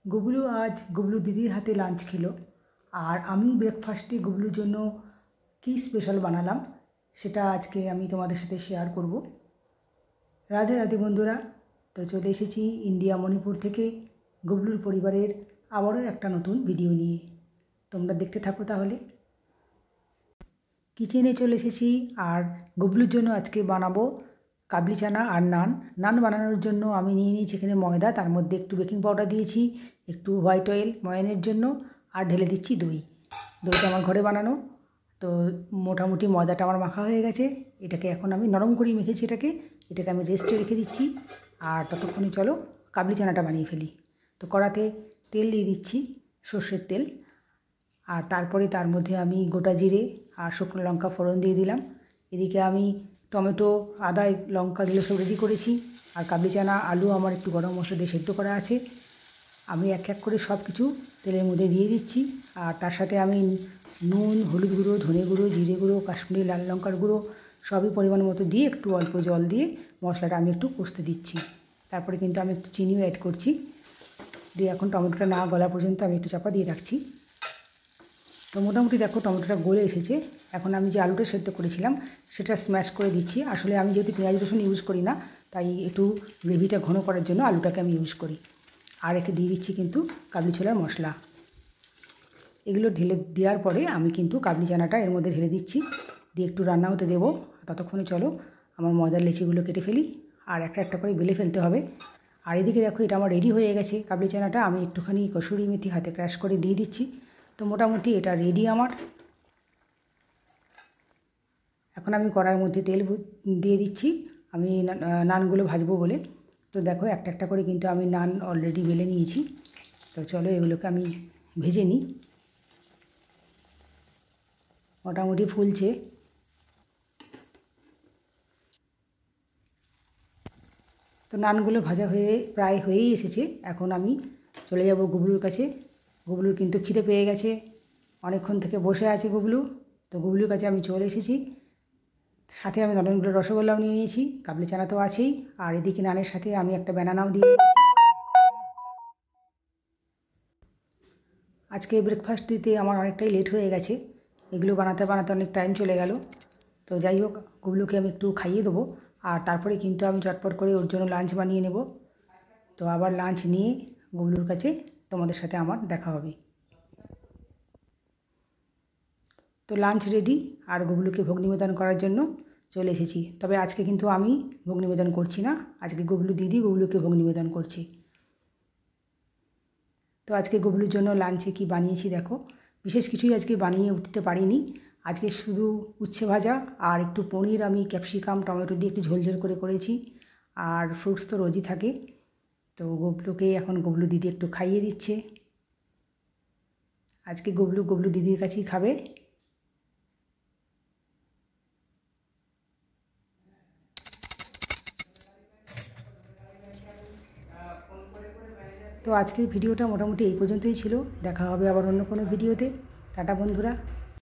গুবলু আজ গুবলু দিদির হাতে লাঞ্চ খেলো আর আমি ব্রেকফাস্টে গুবলুর জন্য কী স্পেশাল বানালাম সেটা আজকে আমি তোমাদের সাথে শেয়ার করব। রাধে রাধে বন্ধুরা, তো চলে এসেছি ইন্ডিয়া মণিপুর থেকে গুবলুর পরিবারের আবারও একটা নতুন ভিডিও নিয়ে। তোমরা দেখতে থাকো তাহলে। কিচেনে চলে এসেছি আর গুবলুর জন্য আজকে বানাবো কাবলি চানা আর নান বানানোর জন্য আমি নিয়ে নিয়েছি এখানে ময়দা, তার মধ্যে একটু বেকিং পাউডার দিয়েছি, একটু হোয়াইট অয়েল ময়ানের জন্য, আর ঢেলে দিচ্ছি দইটা আমার ঘরে বানানো। তো মোটামুটি ময়দাটা আমার মাখা হয়ে গেছে। এটাকে এখন আমি নরম করেই মেখেছি, এটাকে আমি রেস্টে রেখে দিচ্ছি। আর ততক্ষণে চলো কাবলি চানাটা বানিয়ে ফেলি। তো কড়াতে তেল দিয়ে দিচ্ছি, সর্ষের তেল, আর তারপরে তার মধ্যে আমি গোটা জিরে আর শুকনো লঙ্কা ফোড়ন দিয়ে দিলাম। এদিকে আমি টমেটো, আদা, লঙ্কা দিলে সব রেডি করেছি। আর কাবলি চানা, আলু আমার একটু গরম মশলা দিয়ে সেদ্ধ করা আছে। আমি এক এক করে সব কিছু তেলের মধ্যে দিয়ে দিচ্ছি। আর তার সাথে আমি নুন, হলুদ গুঁড়ো, ধনে গুঁড়ো, জিরে গুঁড়ো, কাশ্মীরি লাল লঙ্কার গুঁড়ো সবই পরিমাণ মতো দিয়ে একটু অল্প জল দিয়ে মশলাটা আমি একটু কষতে দিচ্ছি। তারপরে কিন্তু আমি একটু চিনিও অ্যাড করছি। দিয়ে এখন টমেটোটা না গলা পর্যন্ত আমি একটু চাপা দিয়ে রাখছি। তো মোটামুটি দেখো টমেটোটা গলে এসেছে। এখন আমি যে আলুটা সেদ্ধ করেছিলাম সেটা স্ম্যাশ করে দিচ্ছি। আসলে আমি যেহেতু পেঁয়াজ রসুন ইউজ করি না, তাই একটু গ্রেভিটা ঘন করার জন্য আলুটাকে আমি ইউজ করি। আর একে দিয়ে দিচ্ছি কিন্তু কাবলি ছোলার মশলা। এগুলো ঢেলে দেওয়ার পরে আমি কিন্তু কাবলি চানাটা এর মধ্যে ঢেলে দিচ্ছি, দিয়ে একটু রান্না হতে দেবো। ততক্ষণে চলো আমার ময়দার লেচিগুলো কেটে ফেলি, আর একটা একটা করে বেলে ফেলতে হবে। আর এদিকে দেখো এটা আমার রেডি হয়ে গেছে কাবলি চানাটা। আমি একটুখানি কসুরি মেথি হাতে ক্রাশ করে দিয়ে দিচ্ছি। তো মোটামুটি এটা রেডি আমার। এখন আমি কড়াইয়ের মধ্যে তেল দিয়ে দিচ্ছি, আমি নানগুলো ভাজবো বলে। তো দেখো একটা একটা করে কিন্তু আমি নান অলরেডি বেলে নিয়েছি। তো চলো এগুলোকে আমি ভেজে নিই। মোটামুটি ফুলছে। তো নানগুলো ভাজা হয়ে প্রায় হয়েই এসেছে। এখন আমি চলে যাব গুবলুর কাছে। গুবলুর কিন্তু খিদে পেয়ে গেছে, অনেকক্ষণ থেকে বসে আছে গুবলু। তো গুবলুর কাছে আমি চলে এসেছি। সাথে আমি অনেকগুলো রসগোল্লাও নিয়ে নিয়েছি, কাবলি চানা তো আছেই। আর এদিকে নানের সাথে আমি একটা ব্যানানাও দিয়ে দিয়েছি। আজকে ব্রেকফাস্ট দিতে আমার অনেকটাই লেট হয়ে গেছে, এগুলো বানাতে বানাতে অনেক টাইম চলে গেল। তো যাই হোক, গুবলুকে আমি একটু খাইয়ে দেবো, আর তারপরে কিন্তু আমি চটপট করে ওর জন্য লাঞ্চ বানিয়ে নেব। তো আবার লাঞ্চ নিয়ে গুবলুর কাছে তোমাদের সাথে আমার দেখা হবে। তো লাঞ্চ রেডি, আর গুবলুকে ভোগ নিবেদন করার জন্য চলে এসেছি। তবে আজকে কিন্তু আমি ভোগ নিবেদন করছি না, আজকে গুবলু দিদি গুবলুকে ভোগ নিবেদন করছি। তো আজকে গুবলুর জন্য লাঞ্চে কি বানিয়েছি দেখো। বিশেষ কিছুই আজকে বানিয়ে উঠতে পারিনি। আজকে শুধু উচ্ছে ভাজা আর একটু পনির আমি ক্যাপসিকাম টমেটো দিয়ে একটু ঝোলঝোল করে করেছি। আর ফ্রুটস তো রোজই থাকে। তো গুবলুকে এখন গুবলু দিদি একটু খাইয়ে দিচ্ছে। আজকে গুবলু দিদির কাছেই খাবে। তো আজকের ভিডিওটা মোটামুটি এই পর্যন্তই ছিল। দেখা হবে আবার অন্য কোনো ভিডিওতে। টাটা বন্ধুরা।